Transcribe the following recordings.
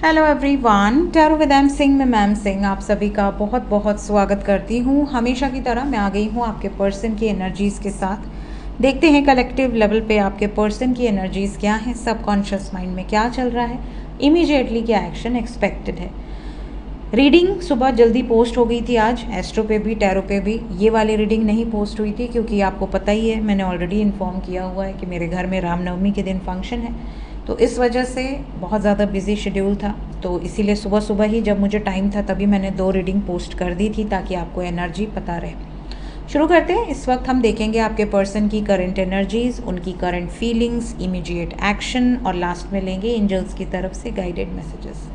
Hello everyone, tarot with M Singh में ma'am Singh आप सभी का बहुत बहुत स्वागत करती हूँ। हमेशा की तरह मैं आ गई हूँ आपके पर्सन की एनर्जीज़ के साथ। देखते हैं कलेक्टिव लेवल पे आपके पर्सन की एनर्जीज़ क्या हैं, सबकॉन्शियस माइंड में क्या चल रहा है, इमीडिएटली क्या एक्शन एक्सपेक्टेड है। रीडिंग सुबह जल्दी पोस्ट हो गई थी आज, एस्ट्रो पे भी टैरो पे भी। ये वाली रीडिंग नहीं पोस्ट हुई थी क्योंकि आपको पता ही है, मैंने ऑलरेडी इन्फॉर्म किया हुआ है कि मेरे घर में रामनवमी के दिन फंक्शन है, तो इस वजह से बहुत ज़्यादा बिजी शेड्यूल था। तो इसीलिए सुबह सुबह ही जब मुझे टाइम था तभी मैंने 2 रीडिंग पोस्ट कर दी थी ताकि आपको एनर्जी पता रहे। शुरू करते हैं। इस वक्त हम देखेंगे आपके पर्सन की करंट एनर्जीज़, उनकी करंट फीलिंग्स, इमीडिएट एक्शन और लास्ट में लेंगे एंजल्स की तरफ से गाइडेड मैसेजेस।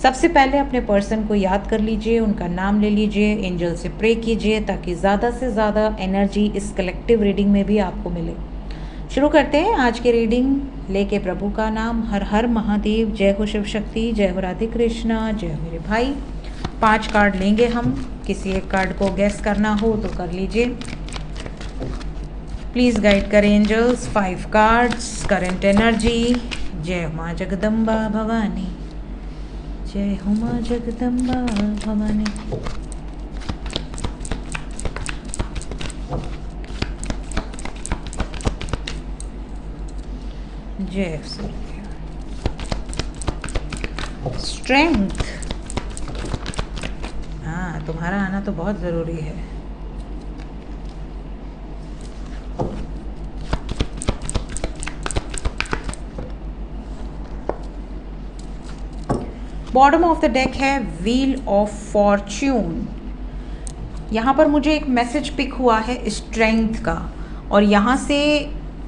सबसे पहले अपने पर्सन को याद कर लीजिए, उनका नाम ले लीजिए, एंजल से प्रे कीजिए ताकि ज़्यादा से ज़्यादा एनर्जी इस कलेक्टिव रीडिंग में भी आपको मिले। शुरू करते हैं आज की रीडिंग लेके प्रभु का नाम। हर हर महादेव, जय हो शिव शक्ति, जय हो राधे कृष्णा, जय हो मेरे भाई। 5 कार्ड लेंगे हम, किसी एक कार्ड को गैस करना हो तो कर लीजिए। प्लीज़ गाइड करें एंजल्स। 5 cards, current energy. जय हो माँ जगदम्बा भवानी, जय हो माँ जगदम्बा भवानी। जय सूर्य। स्ट्रेंथ, हाँ तुम्हारा आना तो बहुत ज़रूरी है। बॉटम ऑफ द डेक है व्हील ऑफ फॉर्च्यून। यहाँ पर मुझे एक मैसेज पिक हुआ है स्ट्रेंथ का, और यहाँ से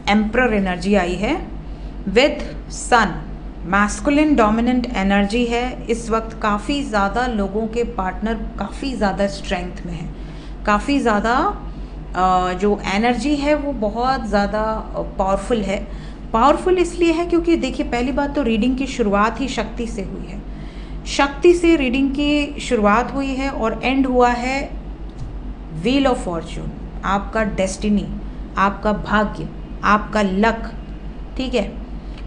एम्परर एनर्जी आई है with sun. Masculine dominant energy है इस वक्त। काफ़ी ज़्यादा लोगों के पार्टनर काफ़ी ज़्यादा स्ट्रेंथ में है, काफ़ी ज़्यादा जो एनर्जी है वो बहुत ज़्यादा पावरफुल है। पावरफुल इसलिए है क्योंकि देखिए, पहली बात तो रीडिंग की शुरुआत ही शक्ति से हुई है। शक्ति से रीडिंग की शुरुआत हुई है और एंड हुआ है व्हील ऑफ फॉर्च्यून। आपका डेस्टिनी, आपका भाग्य, आपका लक, ठीक है।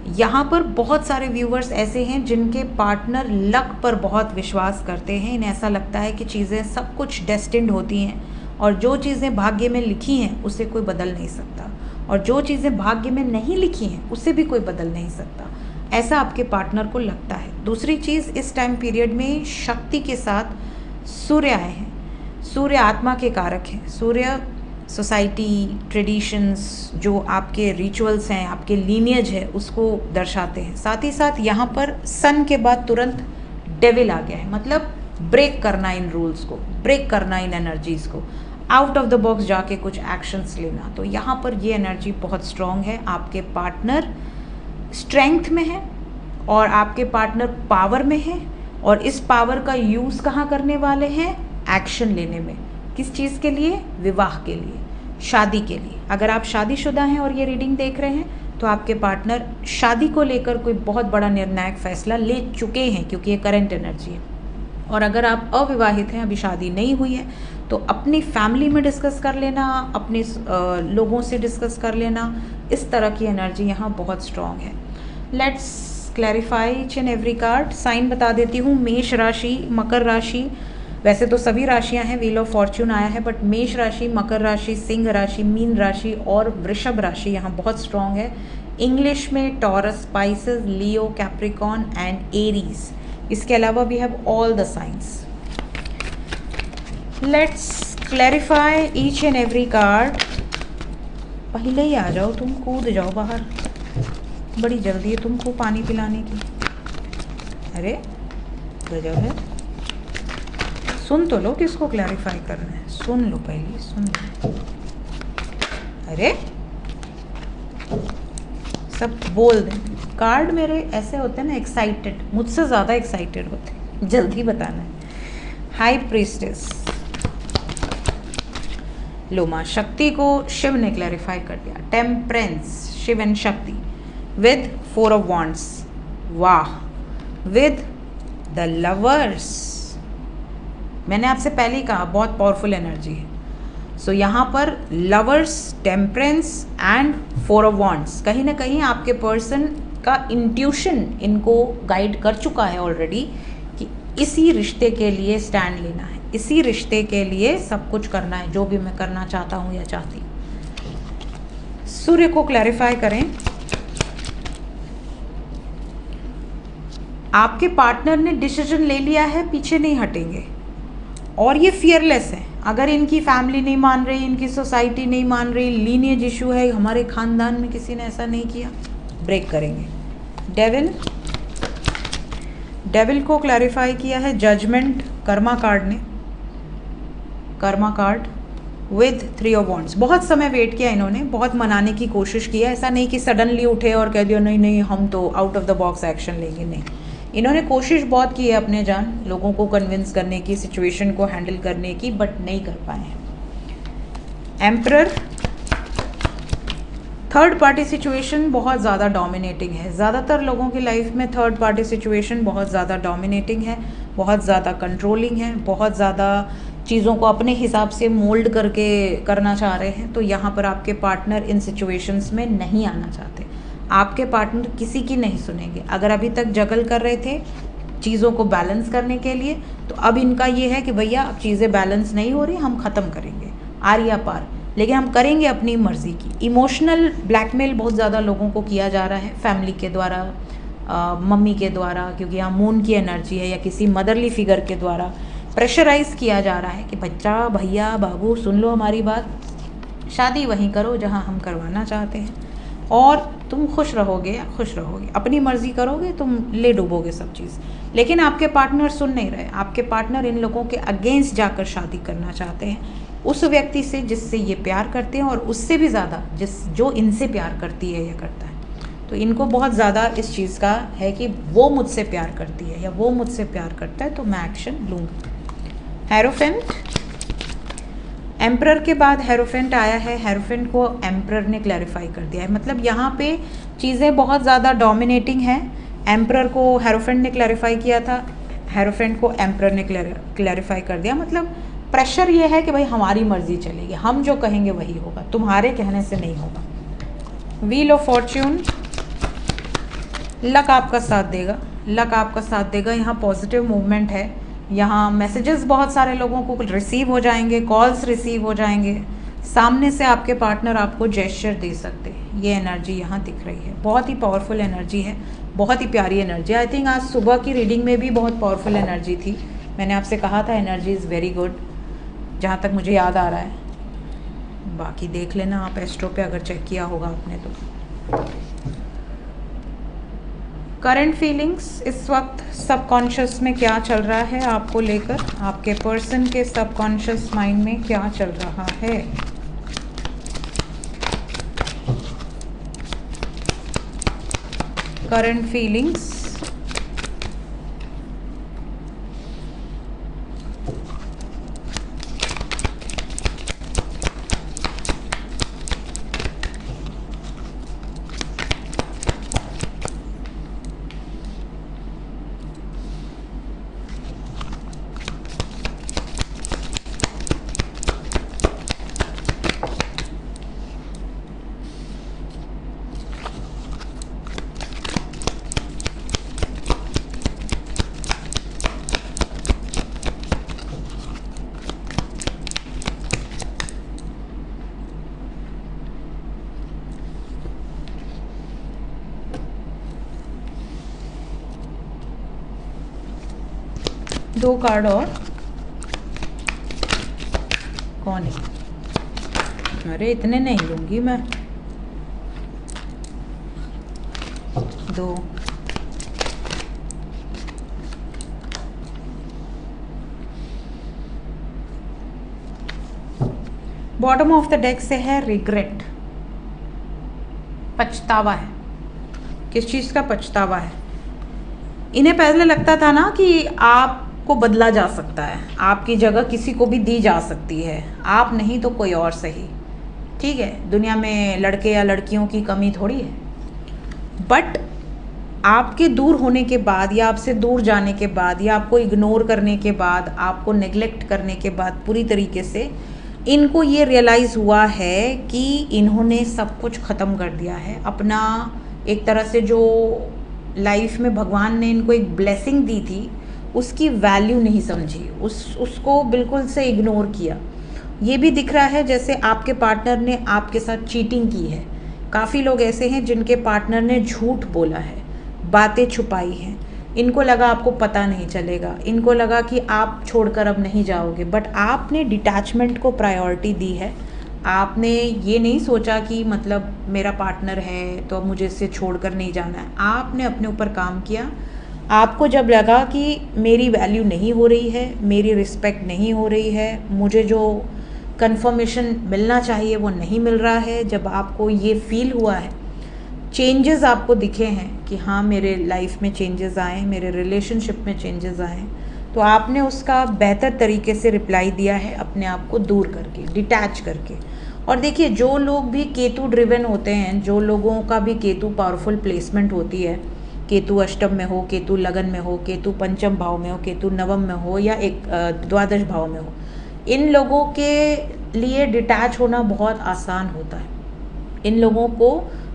यहाँ पर बहुत सारे व्यूवर्स ऐसे हैं जिनके पार्टनर लक पर बहुत विश्वास करते हैं। इन्हें ऐसा लगता है कि चीज़ें सब कुछ डेस्टिन्ड होती हैं और जो चीज़ें भाग्य में लिखी हैं उसे कोई बदल नहीं सकता, और जो चीज़ें भाग्य में नहीं लिखी हैं उसे भी कोई बदल नहीं सकता, ऐसा आपके पार्टनर को लगता है। दूसरी चीज़, इस टाइम पीरियड में शक्ति के साथ सूर्य आए हैं। सूर्य आत्मा के कारक हैं। सूर्य सोसाइटी, ट्रेडिशंस, जो आपके रिचुअल्स हैं, आपके लीनियज है, उसको दर्शाते हैं। साथ ही साथ यहाँ पर सन के बाद तुरंत डेविल आ गया है, मतलब ब्रेक करना इन रूल्स को, ब्रेक करना इन एनर्जीज़ को, आउट ऑफ द बॉक्स जाके कुछ एक्शंस लेना। तो यहाँ पर ये एनर्जी बहुत स्ट्रॉन्ग है। आपके पार्टनर स्ट्रेंथ में है और आपके पार्टनर पावर में है, और इस पावर का यूज़ कहाँ करने वाले हैं? एक्शन लेने में। किस चीज़ के लिए? विवाह के लिए, शादी के लिए। अगर आप शादीशुदा हैं और ये रीडिंग देख रहे हैं तो आपके पार्टनर शादी को लेकर कोई बहुत बड़ा निर्णायक फैसला ले चुके हैं, क्योंकि ये करंट एनर्जी है। और अगर आप अविवाहित हैं, अभी शादी नहीं हुई है, तो अपनी फैमिली में डिस्कस कर लेना, अपने लोगों से डिस्कस कर लेना। इस तरह की एनर्जी यहाँ बहुत स्ट्रॉन्ग है। Let's clarify each and every card. Sign बता देती हूँ। मेष राशि, मकर राशि, वैसे तो सभी राशियां हैं, व्हील ऑफ फॉर्च्यून आया है, बट मेष राशि, मकर राशि, सिंह राशि, मीन राशि और वृषभ राशि यहाँ बहुत स्ट्रॉन्ग है। इंग्लिश में Taurus, Pisces, Leo, Capricorn and Aries. इसके अलावा we have all the signs. Let's clarify each and every card. पहले ही आ जाओ, तुम कूद जाओ बाहर, बड़ी जल्दी है तुमको पानी पिलाने की। अरे गजब है। सुन तो लो किसको क्लैरिफाई करना है, सुन लो पहले, सुन लो। अरे सब बोल दें। कार्ड मेरे ऐसे होते हैं ना, एक्साइटेड, मुझसे ज़्यादा एक्साइटेड होते हैं, जल्दी बताना है। हाई प्रीस्टेस, लो माँ शक्ति को शिव ने क्लैरिफाई कर दिया। टेम्परेंस, शिव एंड शक्ति विद 4 ऑफ वॉन्ड्स। वाह, विद द लवर्स। मैंने आपसे पहले ही कहा बहुत पावरफुल एनर्जी है। सो यहाँ पर lovers, temperance and 4 of wands. कहीं ना कहीं आपके पर्सन का इंट्यूशन इनको गाइड कर चुका है ऑलरेडी कि इसी रिश्ते के लिए स्टैंड लेना है, इसी रिश्ते के लिए सब कुछ करना है, जो भी मैं करना चाहता हूँ या चाहती हूँ। सूर्य को क्लैरिफाई करें। आपके पार्टनर ने डिसीजन ले लिया है, पीछे नहीं हटेंगे और ये फियरलेस है। अगर इनकी फैमिली नहीं मान रही, इनकी सोसाइटी नहीं मान रही, लीनिएज इशू है, हमारे खानदान में किसी ने ऐसा नहीं किया, ब्रेक करेंगे। डेविल को क्लैरिफाई किया है जजमेंट कर्मा कार्ड ने, Karma card with 3 of wands. बहुत समय वेट किया इन्होंने, बहुत मनाने की कोशिश की है। ऐसा नहीं कि सडनली उठे और कह दिया नहीं नहीं हम तो out of the box action लेंगे, नहीं। इन्होंने कोशिश बहुत की है अपने जान लोगों को कन्विंस करने की, सिचुएशन को हैंडल करने की, बट नहीं कर पाए हैं। एम्परर, थर्ड पार्टी सिचुएशन बहुत ज़्यादा डोमिनेटिंग है। ज़्यादातर लोगों की लाइफ में थर्ड पार्टी सिचुएशन बहुत ज़्यादा डोमिनेटिंग है, बहुत ज़्यादा कंट्रोलिंग है, बहुत ज़्यादा चीज़ों को अपने हिसाब से मोल्ड करके करना चाह रहे हैं। तो यहाँ पर आपके पार्टनर इन सिचुएशंस में नहीं आना चाहते। आपके पार्टनर किसी की नहीं सुनेंगे। अगर अभी तक जगल कर रहे थे चीज़ों को बैलेंस करने के लिए, तो अब इनका ये है कि भैया अब चीज़ें बैलेंस नहीं हो रही, हम ख़त्म करेंगे आर्या पार, लेकिन हम करेंगे अपनी मर्ज़ी की। इमोशनल ब्लैकमेल बहुत ज़्यादा लोगों को किया जा रहा है, फैमिली के द्वारा, मम्मी के द्वारा, क्योंकि यहाँ मून की एनर्जी है, या किसी मदरली फिगर के द्वारा प्रेशराइज़ किया जा रहा है कि बच्चा, भैया, बाबू सुन लो हमारी बात, शादी वहीं करो जहाँ हम करवाना चाहते हैं, और तुम खुश रहोगे या खुश रहोगे, अपनी मर्ज़ी करोगे, तुम ले डूबोगे सब चीज़। लेकिन आपके पार्टनर सुन नहीं रहे। आपके पार्टनर इन लोगों के अगेंस्ट जाकर शादी करना चाहते हैं, उस व्यक्ति से जिससे ये प्यार करते हैं, और उससे भी ज़्यादा जो इनसे प्यार करती है या करता है। तो इनको बहुत ज़्यादा इस चीज़ का है कि वो मुझसे प्यार करती है या वो मुझसे प्यार करता है, तो मैं एक्शन लूँगी। हेरोफेंट, एम्परर के बाद हेरोफेंट आया है। हेरोफेंट को एम्परर ने क्लैरिफाई कर दिया है, मतलब यहाँ पे चीज़ें बहुत ज़्यादा डोमिनेटिंग हैं। एम्परर को हेरोफेंट ने क्लैरिफाई किया था, हेरोफेंट को एम्परर ने क्लैरिफाई कर दिया। मतलब प्रेशर ये है कि भाई हमारी मर्ज़ी चलेगी, हम जो कहेंगे वही होगा, तुम्हारे कहने से नहीं होगा। व्हील ऑफ फॉर्च्यून, लक आपका साथ देगा, लक आपका साथ देगा। यहाँ पॉजिटिव मूवमेंट है, यहाँ मैसेजेस बहुत सारे लोगों को रिसीव हो जाएंगे, कॉल्स रिसीव हो जाएंगे, सामने से आपके पार्टनर आपको जेस्चर दे सकते हैं। ये एनर्जी यहाँ दिख रही है, बहुत ही पावरफुल एनर्जी है, बहुत ही प्यारी एनर्जी। आई थिंक आज सुबह की रीडिंग में भी बहुत पावरफुल एनर्जी थी। मैंने आपसे कहा था एनर्जी इज़ वेरी गुड, जहाँ तक मुझे याद आ रहा है। बाकी देख लेना आप एस्ट्रो पे अगर चेक किया होगा आपने तो। करंट फीलिंग्स इस वक्त सबकॉन्शियस में क्या चल रहा है आपको लेकर, आपके पर्सन के सबकॉन्शियस माइंड में क्या चल रहा है। करंट फीलिंग्स, दो कार्ड और कौन है? अरे इतने नहीं लूंगी मैं, दो। बॉटम ऑफ द डेक से है रिग्रेट, पछतावा है। किस चीज़ का पछतावा है? इन्हें पहले लगता था ना कि आपको बदला जा सकता है, आपकी जगह किसी को भी दी जा सकती है, आप नहीं तो कोई और सही, ठीक है। दुनिया में लड़के या लड़कियों की कमी थोड़ी है, बट आपके दूर होने के बाद या आपसे दूर जाने के बाद या आपको इग्नोर करने के बाद, आपको नेग्लेक्ट करने के बाद पूरी तरीके से इनको ये रियलाइज़ हुआ है कि इन्होंने सब कुछ ख़त्म कर दिया है, अपना एक तरह से जो लाइफ में भगवान ने इनको एक ब्लेसिंग दी थी उसकी वैल्यू नहीं समझी, उसको बिल्कुल से इग्नोर किया। ये भी दिख रहा है जैसे आपके पार्टनर ने आपके साथ चीटिंग की है। काफ़ी लोग ऐसे हैं जिनके पार्टनर ने झूठ बोला है, बातें छुपाई हैं। इनको लगा आपको पता नहीं चलेगा, इनको लगा कि आप छोड़कर अब नहीं जाओगे, बट आपने डिटैचमेंट को प्रायोरिटी दी है। आपने ये नहीं सोचा कि मतलब मेरा पार्टनर है तो अब मुझे इससे छोड़कर नहीं जाना है। आपने अपने ऊपर काम किया। आपको जब लगा कि मेरी वैल्यू नहीं हो रही है, मेरी रिस्पेक्ट नहीं हो रही है, मुझे जो कंफर्मेशन मिलना चाहिए वो नहीं मिल रहा है, जब आपको ये फील हुआ है, चेंजेस आपको दिखे हैं कि हाँ मेरे लाइफ में चेंजेस आए, मेरे रिलेशनशिप में चेंजेस आए, तो आपने उसका बेहतर तरीके से रिप्लाई दिया है, अपने आप को दूर करके, डिटैच करके। और देखिए, जो लोग भी केतु ड्रिवन होते हैं, जो लोगों का भी केतु पावरफुल प्लेसमेंट होती है, केतु अष्टम में हो, केतु लगन में हो, केतु पंचम भाव में हो, केतु नवम में हो या एक द्वादश भाव में हो, इन लोगों के लिए डिटैच होना बहुत आसान होता है। इन लोगों को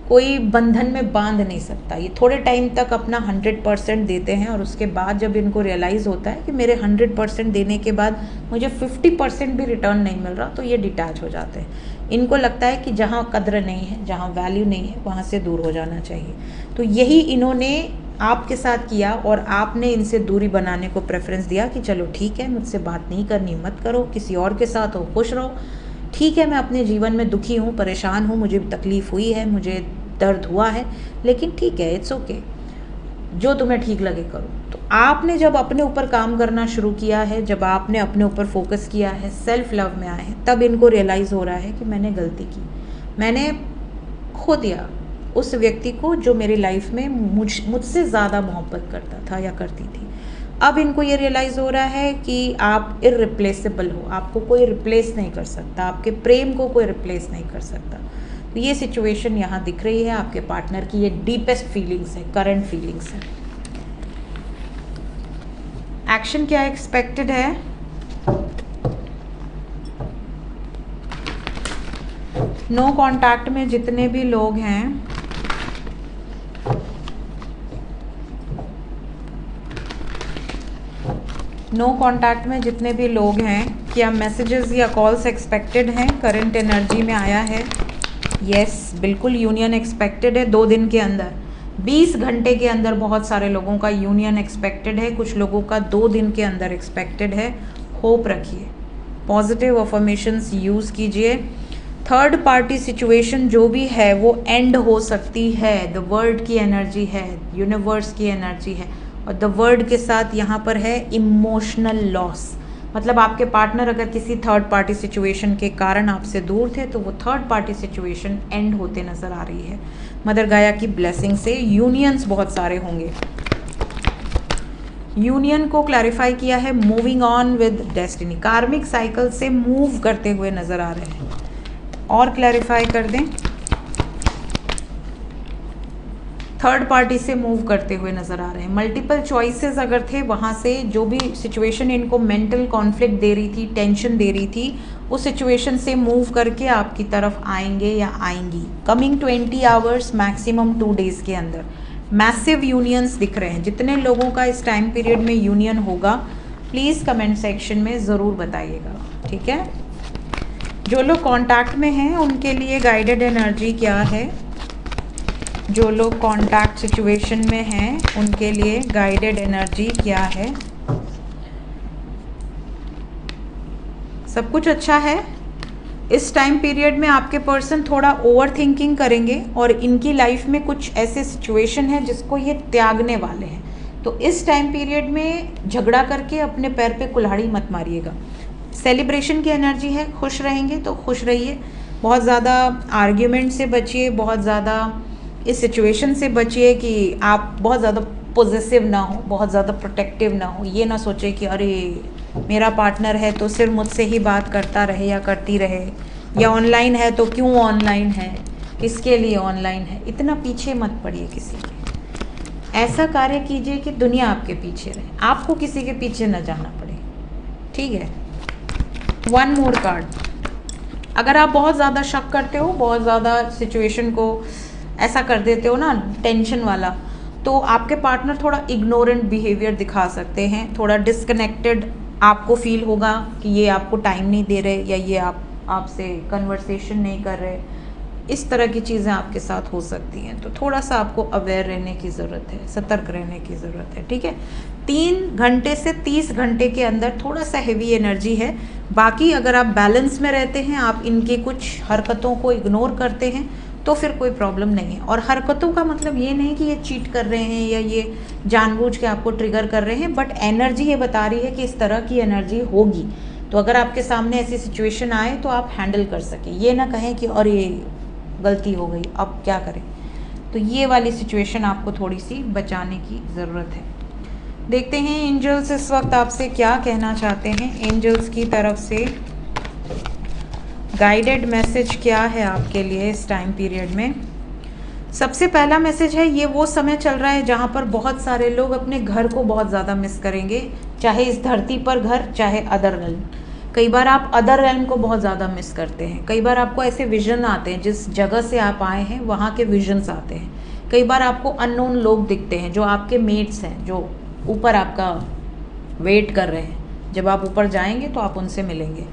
कोई बंधन में बांध नहीं सकता। ये थोड़े टाइम तक अपना 100% देते हैं और उसके बाद जब इनको रियलाइज़ होता है कि मेरे 100% देने के बाद मुझे 50% भी रिटर्न नहीं मिल रहा, तो ये डिटैच हो जाते हैं। इनको लगता है कि जहाँ कद्र नहीं है, जहाँ वैल्यू नहीं है, वहाँ से दूर हो जाना चाहिए। तो यही इन्होंने आपके साथ किया और आपने इनसे दूरी बनाने को प्रेफरेंस दिया कि चलो ठीक है, मुझसे बात नहीं करनी, मत करो, किसी और के साथ हो, खुश रहो। ठीक है, मैं अपने जीवन में दुखी हूँ, परेशान हूँ, मुझे तकलीफ़ हुई है, मुझे दर्द हुआ है, लेकिन ठीक है, इट्स ओके, जो तुम्हें ठीक लगे करो। तो आपने जब अपने ऊपर काम करना शुरू किया है, जब आपने अपने ऊपर फोकस किया है, सेल्फ लव में आए हैं, तब इनको रियलाइज़ हो रहा है कि मैंने गलती की, मैंने खो दिया उस व्यक्ति को जो मेरी लाइफ में मुझसे ज़्यादा मोहब्बत करता था या करती थी। अब इनको ये रियलाइज़ हो रहा है कि आप इररिप्लेसेबल हो, आपको कोई रिप्लेस नहीं कर सकता, आपके प्रेम को कोई रिप्लेस नहीं कर सकता। तो ये सिचुएशन यहाँ दिख रही है आपके पार्टनर की, ये डीपेस्ट फीलिंग्स है, करंट फीलिंग्स है। एक्शन क्या एक्सपेक्टेड है? नो कांटेक्ट में जितने भी लोग हैं, नो कांटेक्ट में जितने भी लोग हैं, क्या मैसेजेस या कॉल्स एक्सपेक्टेड हैं? करंट एनर्जी में आया है यस, बिल्कुल यूनियन एक्सपेक्टेड है 2 दिन के अंदर, 20 घंटे के अंदर बहुत सारे लोगों का यूनियन एक्सपेक्टेड है, कुछ लोगों का 2 दिन के अंदर एक्सपेक्टेड है। होप रखिए, पॉजिटिव अफर्मेशंस यूज़ कीजिए। थर्ड पार्टी सिचुएशन जो भी है वो एंड हो सकती है, द वर्ल्ड की एनर्जी है, यूनिवर्स की एनर्जी है, और द वर्ड के साथ यहाँ पर है इमोशनल लॉस। मतलब आपके पार्टनर अगर किसी थर्ड पार्टी सिचुएशन के कारण आपसे दूर थे, तो वो थर्ड पार्टी सिचुएशन एंड होते नज़र आ रही है। मदर गाया की ब्लेसिंग से यूनियंस बहुत सारे होंगे। यूनियन को क्लैरिफाई किया है, मूविंग ऑन विद डेस्टिनी, कार्मिक साइकिल से मूव करते हुए नज़र आ रहे हैं। और क्लैरिफाई कर दें, थर्ड पार्टी से मूव करते हुए नज़र आ रहे हैं। मल्टीपल चॉइसेस अगर थे, वहाँ से जो भी सिचुएशन इनको मेंटल कॉन्फ्लिक्ट दे रही थी, टेंशन दे रही थी, उस सिचुएशन से मूव करके आपकी तरफ आएंगे या आएंगी। कमिंग 20 आवर्स, मैक्सिमम 2 डेज़ के अंदर मैसिव यूनियंस दिख रहे हैं। जितने लोगों का इस टाइम पीरियड में यूनियन होगा, प्लीज़ कमेंट सेक्शन में ज़रूर बताइएगा, ठीक है। जो लोग कॉन्टैक्ट में हैं उनके लिए गाइडेड एनर्जी क्या है? जो लोग कॉन्टैक्ट सिचुएशन में हैं उनके लिए गाइडेड एनर्जी क्या है? सब कुछ अच्छा है। इस टाइम पीरियड में आपके पर्सन थोड़ा ओवर थिंकिंग करेंगे और इनकी लाइफ में कुछ ऐसे सिचुएशन है जिसको ये त्यागने वाले हैं। तो इस टाइम पीरियड में झगड़ा करके अपने पैर पे कुल्हाड़ी मत मारिएगा। सेलिब्रेशन की एनर्जी है, खुश रहेंगे तो खुश रहिए, बहुत ज़्यादा आर्ग्यूमेंट से बचिए, बहुत ज़्यादा इस सिचुएशन से बचिए कि आप बहुत ज़्यादा पॉजेसिव ना हो, बहुत ज़्यादा प्रोटेक्टिव ना हो। ये ना सोचे कि अरे मेरा पार्टनर है तो सिर्फ मुझसे ही बात करता रहे या करती रहे, या ऑनलाइन है तो क्यों ऑनलाइन है, किसके लिए ऑनलाइन है। इतना पीछे मत पड़िए किसी के। ऐसा कार्य कीजिए कि दुनिया आपके पीछे रहे, आपको किसी के पीछे न जाना पड़े, ठीक है। 1 मोर कार्ड। अगर आप बहुत ज़्यादा शक करते हो, बहुत ज़्यादा सिचुएशन को ऐसा कर देते हो ना टेंशन वाला, तो आपके पार्टनर थोड़ा इग्नोरेंट बिहेवियर दिखा सकते हैं, थोड़ा डिस्कनेक्टेड आपको फील होगा कि ये आपको टाइम नहीं दे रहे या ये आपसे कन्वर्सेशन नहीं कर रहे। इस तरह की चीज़ें आपके साथ हो सकती हैं, तो थोड़ा सा आपको अवेयर रहने की ज़रूरत है, सतर्क रहने की ज़रूरत है। ठीक है, 3 घंटे से 30 घंटे के अंदर थोड़ा सा हेवी एनर्जी है। बाकी अगर आप बैलेंस में रहते हैं, आप इनके कुछ हरकतों को इग्नोर करते हैं, तो फिर कोई प्रॉब्लम नहीं है। और हरकतों का मतलब ये नहीं कि ये चीट कर रहे हैं या ये जानबूझ के आपको ट्रिगर कर रहे हैं, बट एनर्जी ये बता रही है कि इस तरह की एनर्जी होगी। तो अगर आपके सामने ऐसी सिचुएशन आए तो आप हैंडल कर सकें, ये ना कहें कि और ये गलती हो गई अब क्या करें। तो ये वाली सिचुएशन आपको थोड़ी सी बचाने की ज़रूरत है। देखते हैं एंजल्स इस वक्त आपसे क्या कहना चाहते हैं। एंजल्स की तरफ से गाइडेड मैसेज क्या है आपके लिए इस टाइम पीरियड में। सबसे पहला मैसेज है, ये वो समय चल रहा है जहाँ पर बहुत सारे लोग अपने घर को बहुत ज़्यादा मिस करेंगे, चाहे इस धरती पर घर, चाहे अदर रेल्म। कई बार आप अदर रेल्म को बहुत ज़्यादा मिस करते हैं। कई बार आपको ऐसे विजन आते हैं, जिस जगह से आप आए हैं वहाँ के विजन्स आते हैं। कई बार आपको अननोन लोग दिखते हैं जो आपके मेट्स हैं, जो ऊपर आपका वेट कर रहे हैं। जब आप ऊपर जाएंगे तो आप उनसे मिलेंगे।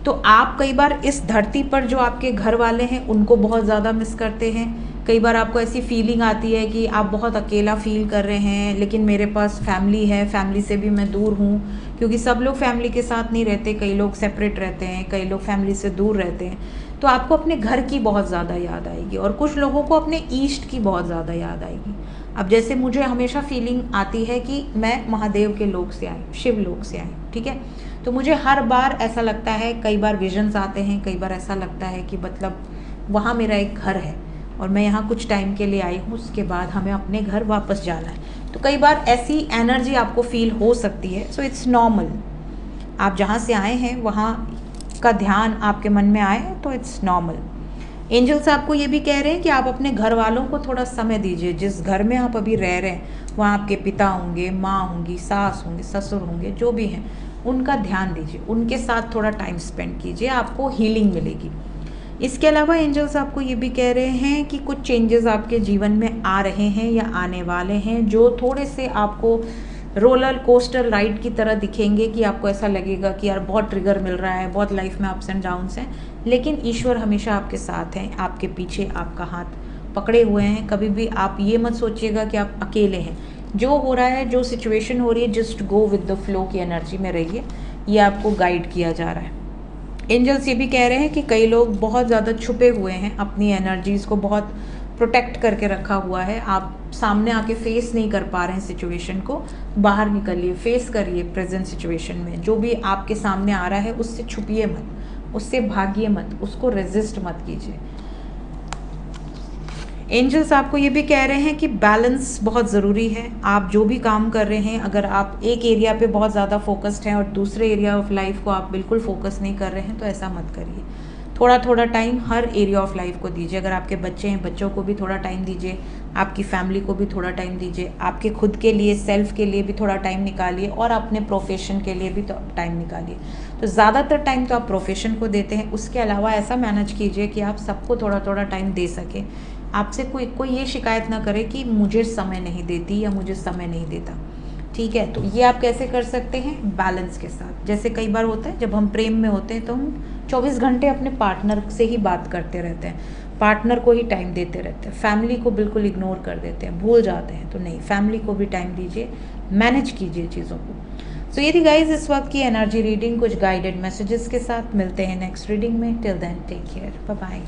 तो आप कई बार इस धरती पर जो आपके घर वाले हैं उनको बहुत ज़्यादा मिस करते हैं। कई बार आपको ऐसी फीलिंग आती है कि आप बहुत अकेला फील कर रहे हैं, लेकिन मेरे पास फैमिली है, फैमिली से भी मैं दूर हूँ, क्योंकि सब लोग फैमिली के साथ नहीं रहते, कई लोग सेपरेट रहते हैं, कई लोग फैमिली से दूर रहते हैं। तो आपको अपने घर की बहुत ज़्यादा याद आएगी, और कुछ लोगों को अपने ईस्ट की बहुत ज़्यादा याद आएगी। अब जैसे मुझे हमेशा फीलिंग आती है कि मैं महादेव के लोक से आई, शिव लोक से आई। ठीक है, तो मुझे हर बार ऐसा लगता है, कई बार विजन्स आते हैं, कई बार ऐसा लगता है कि मतलब वहाँ मेरा एक घर है और मैं यहाँ कुछ टाइम के लिए आई हूँ, उसके बाद हमें अपने घर वापस जाना है। तो कई बार ऐसी एनर्जी आपको फील हो सकती है। सो इट्स नॉर्मल, आप जहाँ से आए हैं वहाँ का ध्यान आपके मन में आए तो इट्स नॉर्मल। एंजल्स आपको ये भी कह रहे हैं कि आप अपने घर वालों को थोड़ा समय दीजिए। जिस घर में आप अभी रह रहे हैं वहाँ आपके पिता होंगे, माँ होंगी, सास होंगे, ससुर होंगे, जो भी हैं उनका ध्यान दीजिए, उनके साथ थोड़ा टाइम स्पेंड कीजिए, आपको हीलिंग मिलेगी। इसके अलावा एंजल्स आपको ये भी कह रहे हैं कि कुछ चेंजेस आपके जीवन में आ रहे हैं या आने वाले हैं, जो थोड़े से आपको रोलर कोस्टर राइड की तरह दिखेंगे, कि आपको ऐसा लगेगा कि यार बहुत ट्रिगर मिल रहा है, बहुत लाइफ में अप्स एंड डाउन्स हैं, लेकिन ईश्वर हमेशा आपके साथ हैं, आपके पीछे आपका हाथ पकड़े हुए हैं। कभी भी आप ये मत सोचिएगा कि आप अकेले हैं। जो हो रहा है, जो सिचुएशन हो रही है, just go with the flow की एनर्जी में रहिए, ये आपको गाइड किया जा रहा है। एंजल्स ये भी कह रहे हैं कि कई लोग बहुत ज़्यादा छुपे हुए हैं, अपनी एनर्जीज़ को बहुत प्रोटेक्ट करके रखा हुआ है। आप सामने आके फेस नहीं कर पा रहे हैं सिचुएशन को, बाहर निकलिए, फेस करिए प्रेजेंट सिचुएशन में। जो भी आपके सामने आ रहा है उससे छुपिए मत, उससे भागिए मत, उसको रेजिस्ट मत कीजिए। एंजल्स आपको ये भी कह रहे हैं कि बैलेंस बहुत ज़रूरी है। आप जो भी काम कर रहे हैं, अगर आप एक एरिया पे बहुत ज़्यादा फोकस्ड हैं और दूसरे एरिया ऑफ लाइफ को आप बिल्कुल फोकस नहीं कर रहे हैं, तो ऐसा मत करिए। थोड़ा थोड़ा time her area of life को दीजिए। अगर आपके बच्चे हैं, बच्चों को भी थोड़ा टाइम दीजिए, आपकी फैमिली को भी थोड़ा टाइम दीजिए, आपके खुद के लिए, सेल्फ के लिए भी थोड़ा टाइम निकालिए, और अपने प्रोफेशन के लिए भी तो टाइम निकालिए। तो ज़्यादातर टाइम तो आप प्रोफेशन को देते हैं, उसके अलावा ऐसा मैनेज कीजिए कि आप सबको थोड़ा थोड़ा टाइम दे सकें। आपसे कोई ये शिकायत ना करे कि मुझे समय नहीं देती या मुझे समय नहीं देता। ठीक है, तो ये आप कैसे कर सकते हैं? बैलेंस के साथ। जैसे कई बार होता है जब हम प्रेम में होते हैं तो हम 24 घंटे अपने पार्टनर से ही बात करते रहते हैं, पार्टनर को ही टाइम देते रहते हैं, फैमिली को बिल्कुल इग्नोर कर देते हैं, भूल जाते हैं। तो नहीं, फैमिली को भी टाइम दीजिए, मैनेज कीजिए चीज़ों को। सो ये थी गाइज इस वक्त की एनर्जी रीडिंग, कुछ गाइडेड मैसेजेस के साथ। मिलते हैं नेक्स्ट रीडिंग में। Till then take care, bye bye.